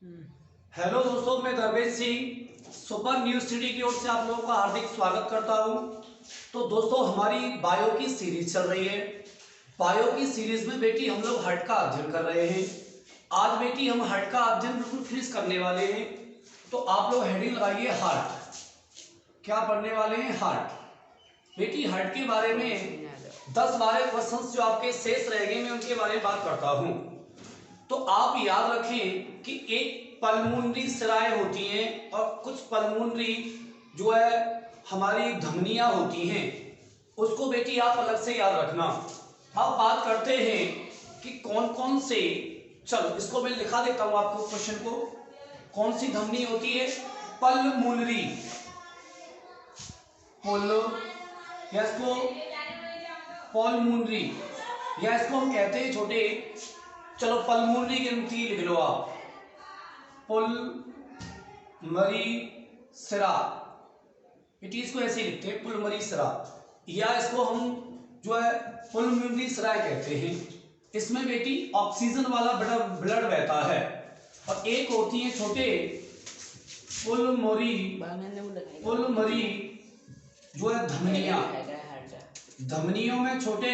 Hello दोस्तों, मैं Dharmesh Singh super news city की ओर से आप लोगों का हार्दिक स्वागत करता हूं। तो दोस्तों, हमारी बायो की सीरीज चल रही है। बायो की सीरीज में बेटी हम लोग हार्ट का अध्ययन कर रहे हैं। आज बेटी हम हार्ट का अध्ययन बिल्कुल फिनिश करने वाले हैं। तो आप लोग हेडिंग लगाइए हार्ट। क्या पढ़ने वाले हैं? हार्ट। बेटी हार्ट के बारे में 10-12 क्वेश्चन जो आपके शेष रह गए, मैं उनके बारे में बात करता हूँ। तो आप याद रखें कि एक पल्मोनरी सिराएं होती हैं और कुछ पल्मोनरी जो है हमारी धमनियां होती हैं, उसको बेटी आप अलग से याद रखना। अब बात करते हैं कि कौन कौन से, चलो इसको मैं लिखा देता हूं आपको क्वेश्चन को। कौन सी धमनी होती है? पल्मोनरी। या इसको पल्मोनरी, या इसको हम कहते हैं छोटे, चलो पल्मोनरी ग्रंथि लिख लो आप, पुलमरी सिरा। बेटी इसको ऐसे ही लिखते हैं, पुलमरी सिरा, या इसको हम जो है पुलमरी सिरा कहते हैं। इसमें बेटी ऑक्सीजन वाला ब्लड बहता है। और एक होती है छोटे पुलमरी जो है धमनियां। धमनियों में छोटे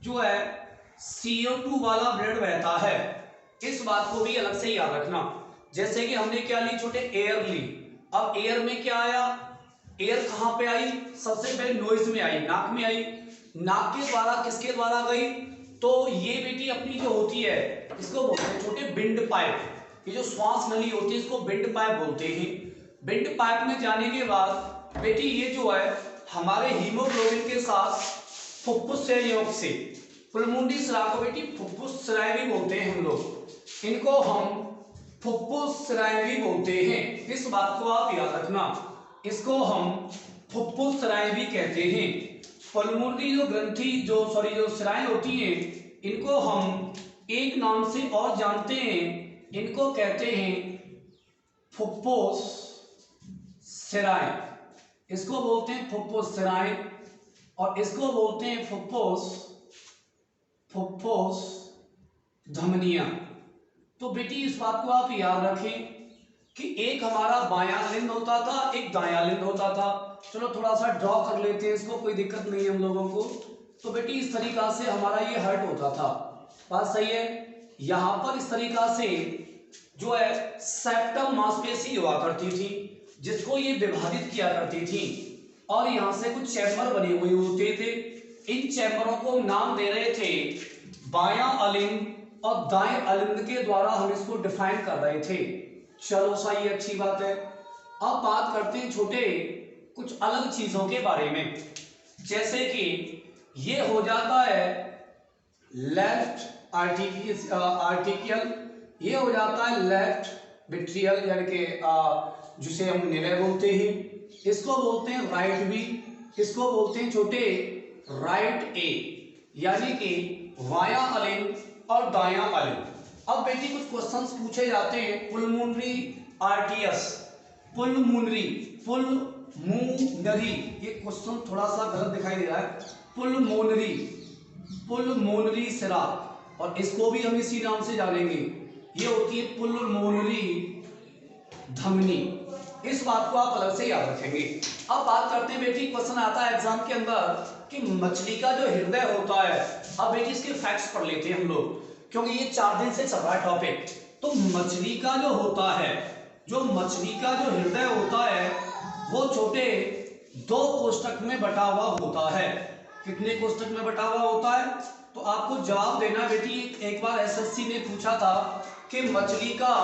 जो है CO2 वाला ब्लड बहता है। इस बात को भी अलग से याद रखना। जैसे कि हमने क्या ली छोटे? एयर ली। अब एयर में क्या आया? एयर कहां पे आई? सबसे पहले नोज में आई, नाक में आई। नाक के द्वारा किसके द्वारा गई? तो ये बेटी अपनी जो होती है, इसको बोलते हैं छोटे विंड पाइप। ये जो श्वास नली होती है इसको विंड पाइप बोलते हैं। विंड पाइप में जाने के बाद बेटी ये जो है हमारे हीमोग्लोबिन के साथ फुफ्फुस संयोग से, पुलमोनरी सिरा को बेटी फुफ्फुस सिराएं भी बोलते हैं हम लोग। इनको हम फुफ्फुस सिराएं भी बोलते हैं। इस बात को आप याद रखना, इसको हम फुफ्फुस सिराएं भी कहते हैं। पुलमोनरी जो ग्रंथि जो सिराएं होती हैं, इनको हम एक नाम से और जानते हैं। इनको कहते हैं फुफ्फुस सिराएं। इसको बोलते हैं फुफ्फुस सिराएं और इसको बोलते हैं फुफ्फुस धमनियां। तो बेटी इस बात को आप याद रखें कि एक हमारा बायां लिंब होता था, एक दायां लिंब होता था। चलो थोड़ा सा ड्रॉ कर लेते हैं इसको, कोई दिक्कत नहीं है हम लोगों को। तो बेटी इस तरीका से हमारा ये हार्ट होता था। बात सही है? यहां पर इस तरीका से जो है सेप्टम मांसपेशी हुआ करती थी, जिसको ये विभाजित किया करती थी। और यहां से कुछ चैम्बर बने हुए होते थे। इन चैम्बरों को नाम दे रहे थे बायां अलिंद और दाएं अलिंद के द्वारा हम इसको डिफाइन कर रहे थे। चलो सही, अच्छी बात है। अब बात करते हैं छोटे कुछ अलग चीजों के बारे में। जैसे कि ये हो जाता है लेफ्ट आर्टिकियल, ये हो जाता है लेफ्ट विट्रियल, यानी कि जिसे हम निलय बोलते हैं। इसको बोलते हैं राइट बी, इसको बोलते हैं छोटे राइट ए, यानी कि बायां अलिंद और दायां अलिंद। अब बेटी कुछ क्वेश्चंस पूछे जाते हैं। पुलमोनरी आर्टियस, पुलमोनरी ये क्वेश्चन थोड़ा सा गलत दिखाई दे रहा है। पुलमोनरी सिरा, और इसको भी हम इसी नाम से जानेंगे। ये होती है पुलमोनरी धमनी। इस बात को आप अलग से याद रखेंगे। अब बात करते हैं बेटी, क्वेश्चन आता है एग्जाम के अंदर कि मछली का जो हृदय होता है। अब बेटी इसके फैक्ट्स पढ़ लेते हैं हम लोग, क्योंकि ये 4 दिन से चल रहा है टॉपिक। तो मछली का जो होता है, जो मछली का जो हृदय होता है, वो छोटे 2 कोष्ठक में बटा हुआ होता है। कितने कोष्ठक में बटा हुआ होता है? तो आपको जवाब देना बेटी। एक बार SSC ने पूछा था कि मछली का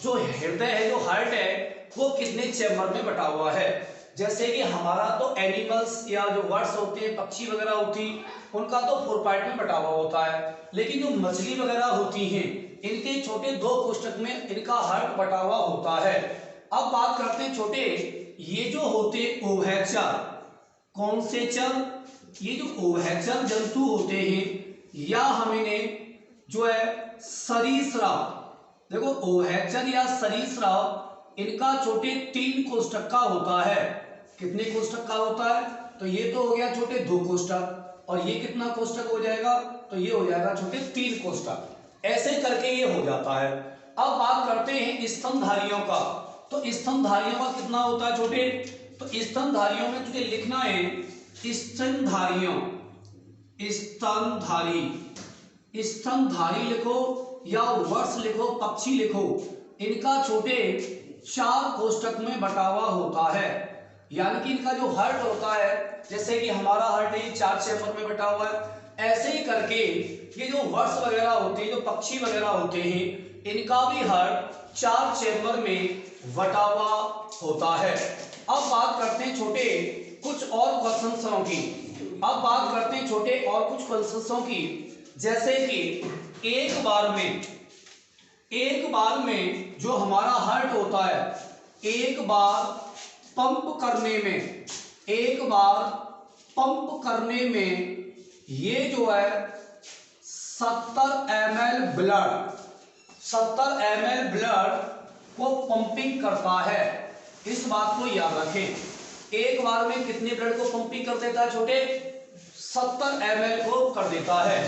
जो हृदय है, जो हार्ट है, वो कितने चैम्बर में बटा हुआ है। जैसे कि हमारा तो एनिमल्स या जो बर्ड्स होते हैं, पक्षी वगैरह होती, उनका तो 4 पार्ट में बटा हुआ होता है। लेकिन जो मछली वगैरह होती हैं, इनके छोटे 2 कोष्ठक में इनका हार्ट बटा हुआ होता है। अब बात करते हैं छोटे, ये जो होते उभयचर, कौन से चर? ये जो उभयचर जंतु होते हैं, या हम इन्हें जो है सरीसृप, देखो उभयचर या सरीसृप, इनका छोटे 3 कोष्ठक का होता है। कितने कोष्ठक का होता है? तो ये तो हो गया छोटे 2 कोष्ठक, और ये कितना कोष्ठक हो जाएगा? तो ये हो जाएगा छोटे 3 कोष्ठक। ऐसे करके ये हो जाता है। अब बात करते हैं स्तनधारियों का। तो स्तनधारियों का कितना होता है छोटे? तो स्तनधारियों में तुझे लिखना है स्तनधारियों, स्तनधारी, स्तनधारी लिखो या वर्ष लिखो, पक्षी लिखो, इनका छोटे 4 कोष्ठक में बंटावा होता है। यानी कि इनका जो हार्ट होता है, जैसे कि हमारा हार्ट है 4 चैम्बर में बटा हुआ है, ऐसे ही करके ये जो वर्ष वगैरह होते हैं, जो पक्षी वगैरह होते हैं, इनका भी हार्ट 4 चैम्बर में बटा हुआ होता है। अब बात करते हैं छोटे कुछ और क्वेश्चंसों की। अब बात करते हैं छोटे और कुछ क्वेश्चंसों की, जैसे कि एक बार में जो हमारा हार्ट होता है, एक बार पंप करने में ये जो है 70 ml ब्लड को पंपिंग करता है। इस बात को याद रखें। एक बार में कितने ब्लड को पंपिंग कर देता है छोटे? 70 ml को कर देता है।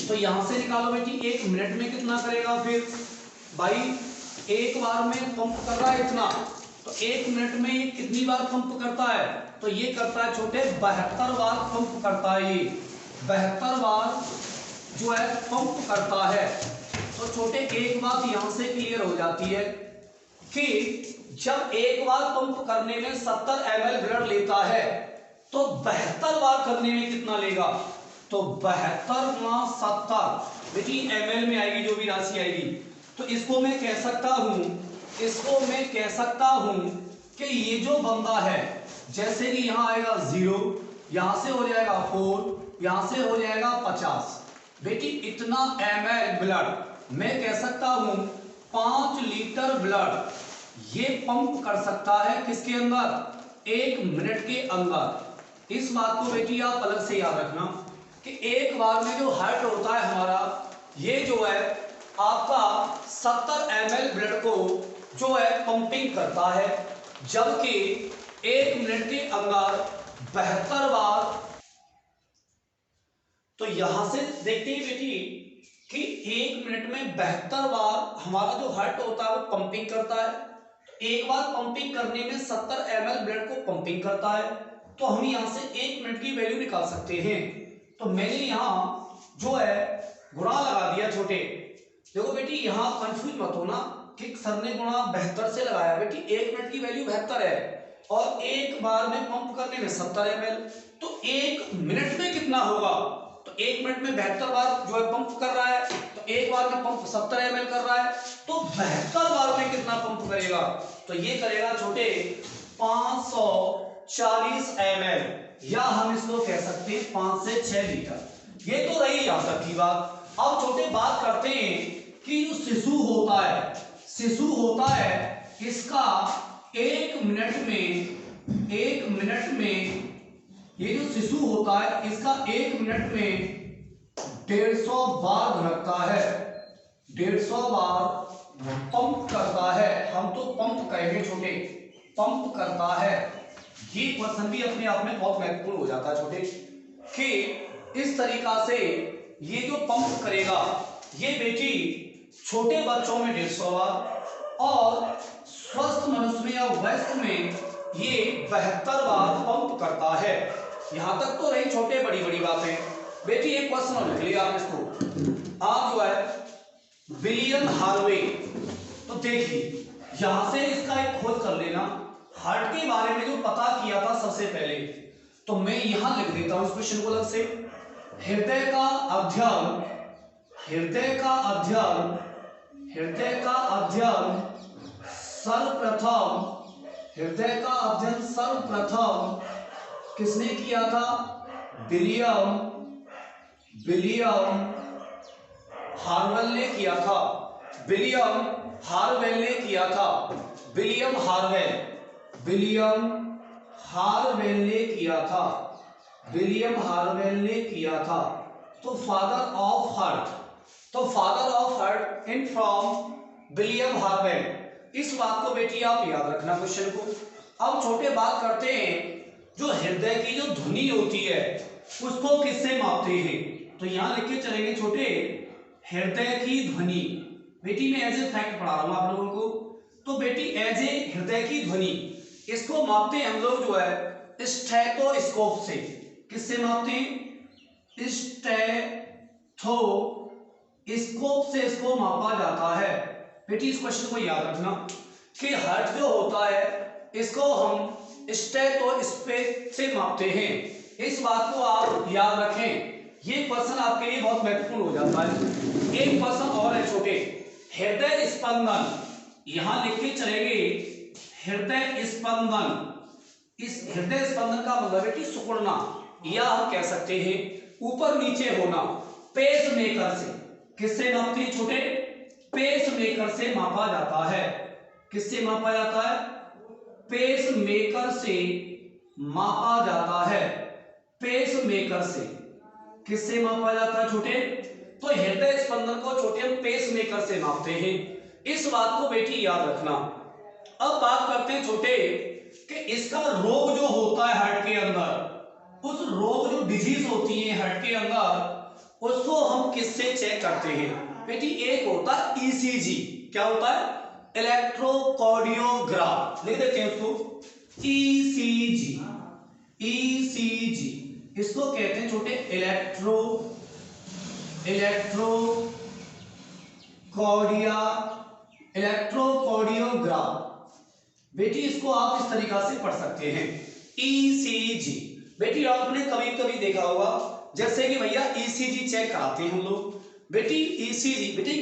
तो यहां से निकालो बेटी, 1 मिनट में कितना करेगा? फिर भाई एक बार में पंप कर रहा है इतना, तो 1 मिनट में ये कितनी बार पंप करता है? तो ये करता है छोटे 72 बार पंप करता है। ये 72 बार जो है पंप करता है। तो छोटे एक बात यहां से क्लियर हो जाती है कि जब एक बार पंप करने में 70 ml ब्लड लेता है, तो 72 बार करने में कितना लेगा? तो 72 × 70 बेटी ml में आएगी जो भी राशि आएगी। तो इसको मैं कह सकता हूं कि ये जो बंदा है, जैसे कि यहां आएगा 0, यहां से हो जाएगा 4, यहां से हो जाएगा 50। बेटी इतना ml ब्लड मैं कह सकता हूं 5 लीटर ब्लड ये पंप कर सकता है किसके अंदर? 1 मिनट के अंदर। इस बात को बेटी आप अलग से याद रखना कि एक बार में जो हार्ट होता है हमारा, ये जो है आपका 70 ml ब्लड को जो है पंपिंग करता है, जबकि 1 मिनट के अंदर 72 बार। तो यहां से देखते हैं बेटी कि 1 मिनट में 72 बार हमारा जो हार्ट होता है वो पंपिंग करता है। एक बार पंपिंग करने में 70 ml ब्लड को पंपिंग करता है। तो हम यहां से 1 मिनट की वैल्यू निकाल सकते हैं। तो मैंने यहां जो है गुणा लगा दिया छोटे। देखो बेटी यहां कंफ्यूज मत होना कि सर ने गुणा 72 से लगाया। बेटी 1 मिनट की वैल्यू 72 है और एक बार में पंप करने में 70 ml, तो 1 मिनट में कितना होगा? तो 1 मिनट में 72 बार जो है पंप कर रहा है, तो एक बार में पंप 70 ml कर रहा है, तो 72 बार में कितना पंप करेगा? तो ये करेगा छोटे 540 ml, या हम इसको कह सकते हैं 5 से 6 लीटर। ये तो रही यहां तक की बात। अब छोटे बात करते हैं कि जो शिशु होता है इसका 1 मिनट में ये जो शिशु होता है इसका 1 मिनट में 150 बार धड़कता है, 150 बार पंप करता है। हम तो पंप कहेंगे छोटे, पंप करता है। ये क्वेश्चन भी अपने आप में बहुत महत्वपूर्ण हो जाता है छोटे कि इस तरीका से ये जो पंप करेगा ये बेटी छोटे बच्चों में 150 बार और स्वस्थ मनुष्य में या वयस्क में ये 72 बार पंप करता है। यहां तक तो रही छोटे बड़ी बड़ी बातें। बेटी एक क्वेश्चन और लिख लिया आप इसको, आप जो है विलियम हार्वे। तो देखिए यहां से इसका एक खोज कर लेना, हार्ट के बारे में जो पता किया था सबसे पहले। तो मैं यहां लिख देता हूं इस क्वेश्चन को अलग से। हृदय का अध्ययन सर्वप्रथम किसने किया था? विलियम हार्वेल ने किया था। विलियम हार्वेल ने किया था। विलियम हार्वेल ने किया था। तो father of heart in from William Harvey. इस बात को बेटी आप याद रखना क्वेश्चन को। अब छोटे बात करते हैं जो हृदय की जो ध्वनि होती है उसको किससे मापते हैं? तो यहां लिख के चलेंगे छोटे, हृदय की ध्वनि बेटी मैं एज ए फैक्ट पढ़ा रहा हूं आप लोगों को। तो बेटी एज ए हृदय की ध्वनि, इसको मापते हैं हम लोग जो है स्टेथोस्कोप से। किससे मापते हैं? स्टेथोस्कोप से इसको मापा जाता है। बेटी इस क्वेश्चन को याद रखना कि हार्ट जो होता है इसको हम स्टेथोस्कोप से मापते हैं। इस बात को आप याद रखें, ये क्वेश्चन आपके लिए बहुत महत्वपूर्ण हो जाता है। एक क्वेश्चन और है छोटे, हृदय स्पंदन, यहां लिख के चलेंगे हृदय स्पंदन। इस हृदय स्पंदन का मतलब है कि सिकुड़ना, या हम कह सकते हैं ऊपर नीचे होना। पेस मेकर से, किससे मापते हैं छोटे? पेस मेकर से मापा जाता है। किससे मापा जाता है? पेस मेकर से मापा जाता है। पेस मेकर से किससे मापा जाता है छोटे? तो हृदय स्पंदन को छोटे हम पेस मेकर से मापते हैं। इस बात को बेटी याद रखना। अब बात करते हैं छोटे कि इसका रोग जो होता है हार्ट के अंदर, उस रोग जो डिजीज होती है हार्ट के अंदर, उसको हम किससे चेक करते हैं बेटी? एक होता है ईसीजी। क्या होता है? इलेक्ट्रोकार्डियोग्राफ। लिख देते हैं उसको ईसीजी। ईसीजी इसको कहते हैं छोटे इलेक्ट्रोकार्डियोग्राफ। बेटी इसको आप इस तरीका से पढ़ सकते हैं ईसीजी। बेटी आपने कभी कभी देखा होगा जैसे कि भैया ईसीजी चेक कराते हैं हम लोग। बेटी ईसीजी, बेटी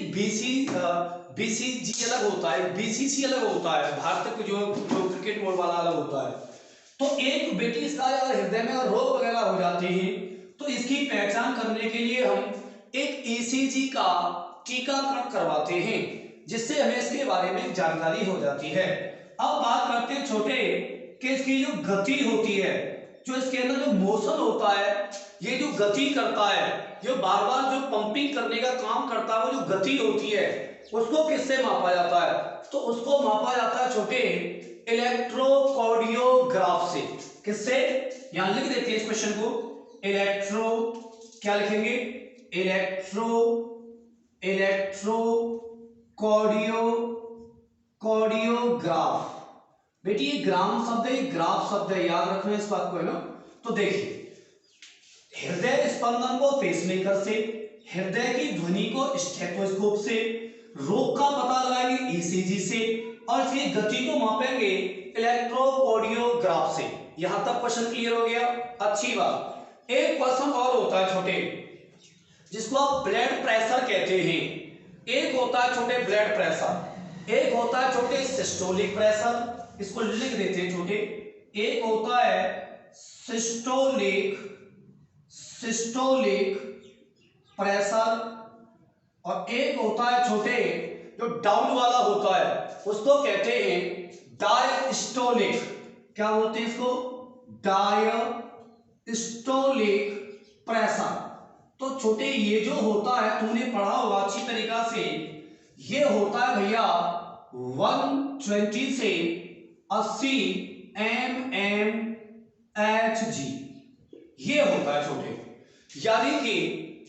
बीसीजी अलग होता है, बीसीसी अलग होता है, भारत के जो क्रिकेट बोर्ड वाला अलग होता है। तो एक बेटी इसका अगर हृदय में रोग वगैरह हो जाते हैं तो इसकी पहचान करने के लिए हम एक ईसीजी का टीकाकरण करवाते हैं, जिससे हमें इसके बारे में जानकारी हो जाती है। अब बात करते हैं छोटे कि इसकी जो गति होती है, जो इसके अंदर जो मोशन होता है, ये जो गति करता है, जो बार बार जो पंपिंग करने का काम करता है, वो जो गति होती है उसको किससे मापा जाता है? तो उसको मापा जाता है छोटे इलेक्ट्रोकार्डियोग्राफ से। किससे? यहां लिख देते हैं इस क्वेश्चन को क्या लिखेंगे? इलेक्ट्रोकार्डियोग्राफ। बेटी ये ग्राम शब्द है, ग्राफ शब्द है, याद रखना इस बात को, है ना। तो देखिए हृदय स्पंदन को पेसमेकर से, हृदय की ध्वनि को स्टेथोस्कोप से, रोग का पता लगाएंगे ईसीजी से, और इसकी गति को मापेंगे इलेक्ट्रोकार्डियोग्राफ से। यहां तक क्वेश्चन क्लियर हो गया? अच्छी बात। एक क्वेश्चन और होता है छोटे जिसको आप ब्लड प्रेशर कहते हैं। एक होता है छोटे ब्लड प्रेशर, एक होता है छोटे सिस्टोलिक प्रेशर। इसको लिख देते हैं छोटे, एक होता है सिस्टोलिक प्रेशर, और एक होता है छोटे जो डाउन वाला होता है उसको कहते हैं डायस्टोलिक। क्या बोलते हैं इसको? Diastolic pressure. तो छोटे ये जो होता है तुमने पढ़ा होगा अच्छी तरीका से, ये होता है भैया 120 से 80 mmHg। ये होता है छोटे, यानी कि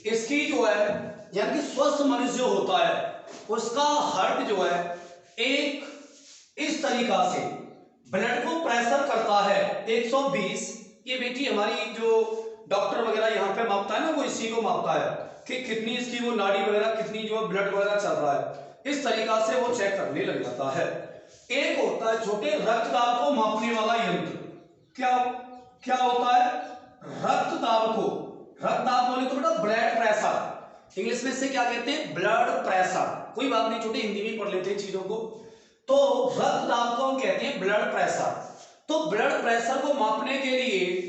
इसकी जो है, यानी कि स्वस्थ मनुष्य जो होता है उसका हार्ट जो है एक इस तरीका से ब्लड को प्रेशर करता है 120। ये बेटी हमारी जो डॉक्टर वगैरह यहाँ पे मापता है ना, वो इसी को मापता है कि कितनी इसकी वो नाड़ी वगैरह, कितनी जो ब्लड वगैरह चल रहा है, इस तरीका से वो चेक करने लग जाता है। एक होता है छोटे रक्तदाब को मापने वाला यंत्र। क्या होता है? रक्तदाब बोले तो बेटा ब्लड प्रेशर, इंग्लिश में से क्या कहते हैं? Blood pressure. कोई बात नहीं छोटे, हिंदी में पढ़ लेते हैं चीजों को। तो रक्तदाब को हम कहते हैं ब्लड प्रेशर। तो ब्लड प्रेशर को मापने के लिए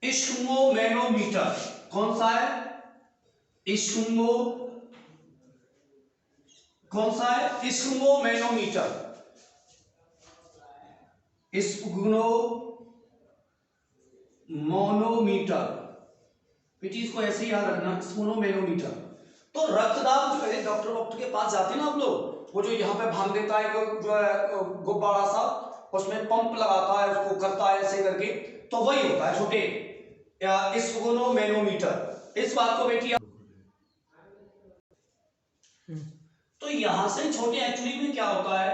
स्फिग्मोमैनोमीटर, कौन सा है? स्फिग्मोमैनोमीटर। स्फिग्मोमैनोमीटर बेटी इसको ऐसे ही याद रखना, स्फिग्मोमैनोमीटर। तो रक्तदाब जो है, डॉक्टर के पास जाते हैं ना आप लोग, वो जो यहाँ पे भांग देता है जो है गुब्बारा सा, उसमें पंप लगाता है, उसको करता है ऐसे करके, तो वही होता है छोटे स्फिग्मोमैनोमीटर। इस बात को बेटी तो यहां से छोटे एक्चुअली में क्या होता है,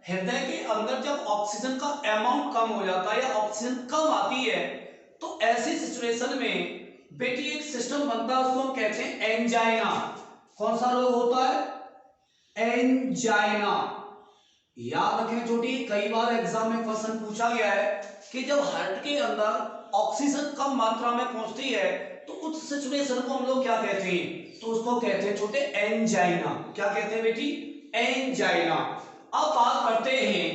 हृदय के अंदर जब ऑक्सीजन का अमाउंट कम हो जाता है या ऑक्सीजन कम आती है तो ऐसी सिचुएशन में बेटी एक सिस्टम बनता है, उसको हम कहते हैं एंजाइना। कौन सा रोग होता है, एंजाइना। याद रखें छोटी, कई बार एग्जाम में क्वेश्चन पूछा गया है कि जब हार्ट के अंदर ऑक्सीजन कम मात्रा में पहुंचती है तो उस सिचुएशन को हम लोग क्या कहते हैं, तो उसको कहते हैं छोटे एंजाइना। क्या कहते हैं बेटी, एंजाइना। अब बात करते हैं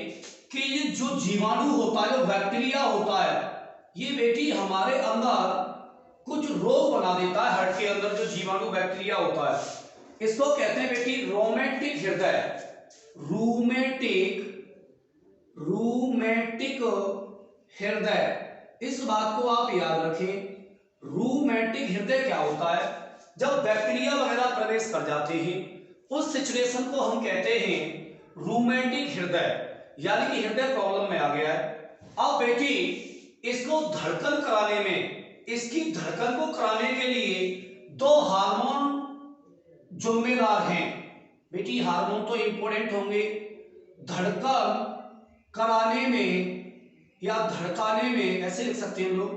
कि ये जो जीवाणु होता है, जो बैक्टीरिया होता है, ये बेटी हमारे अंदर कुछ रोग बना देता है। हार्ट के अंदर जो जीवाणु बैक्टीरिया होता है, इसको कहते हैं बेटी रोमैटिक हृदय। रूमेटिक हृदय। इस बात को आप याद रखें, रूमेटिक हृदय क्या होता है, जब बैक्टीरिया वगैरह प्रवेश कर जाते हैं उस सिचुएशन को हम कहते हैं रूमेटिक हृदय, यानी कि हृदय प्रॉब्लम में आ गया है। अब बेटी इसको धड़कन कराने में, इसकी धड़कन को कराने के लिए दो हार्मोन जिम्मेदार हैं बेटी। हार्मोन तो इंपॉर्टेंट होंगे धड़कन कराने में या धड़काने में, ऐसे लिख सकते हैं हम लोग,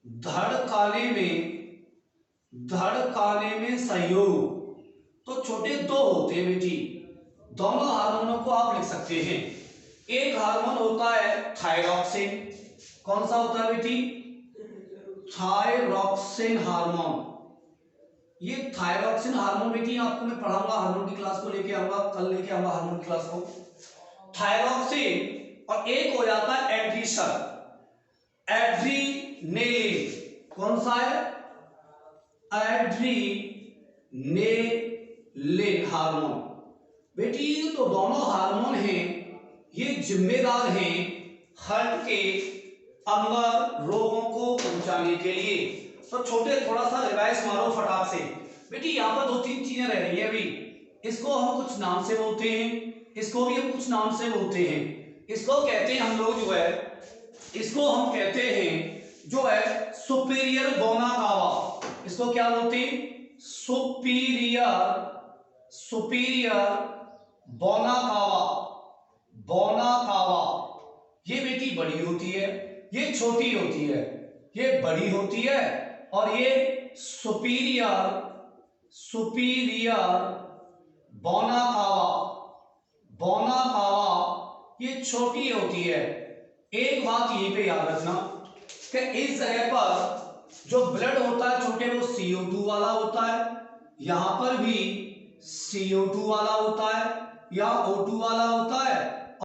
धड़काने में सहयोग। तो छोटे दो होते हैं बेटी, दोनों हार्मोनों को आप लिख सकते हैं। एक हार्मोन होता है थायरॉक्सिन। कौन सा होता है बेटी, थायरॉक्सिन हार्मोन। ये थायरॉक्सिन हार्मोन बेटी आपको मैं पढ़ाऊंगा, हार्मोन की क्लास को लेके आऊंगा, कल लेके आऊंगा हार्मोन की क्लास को। थायरॉक्सिन, और एक हो जाता है एड्रीनेलिन। कौन सा है, एड्रीनेलिन हार्मोन। बेटी तो दोनों हार्मोन हैं, ये जिम्मेदार हैं हार्ट के अंदर रोगों को पहुंचाने के लिए। तो छोटे थोड़ा सा रिवाइज मारो फटाक से बेटी। यहाँ पर दो तीन चीजें रह रही है अभी। इसको हम कुछ नाम से बोलते हैं, इसको भी हम कुछ नाम से बोलते हैं। इसको कहते हैं हम लोग जो है, इसको हम कहते हैं जो है सुपीरियर बोना कावा। इसको क्या बोलते हैं, सुपीरियर बोना कावा। ये बेटी बड़ी होती है, ये छोटी होती है। ये बड़ी होती है और ये सुपीरियर बोना कावा ये छोटी होती है। एक बात यहीं पे याद रखना कि इस जगह पर जो ब्लड होता है छोटे, वो CO2 वाला होता है, यहां पर भी CO2 वाला होता है या O2 वाला होता है,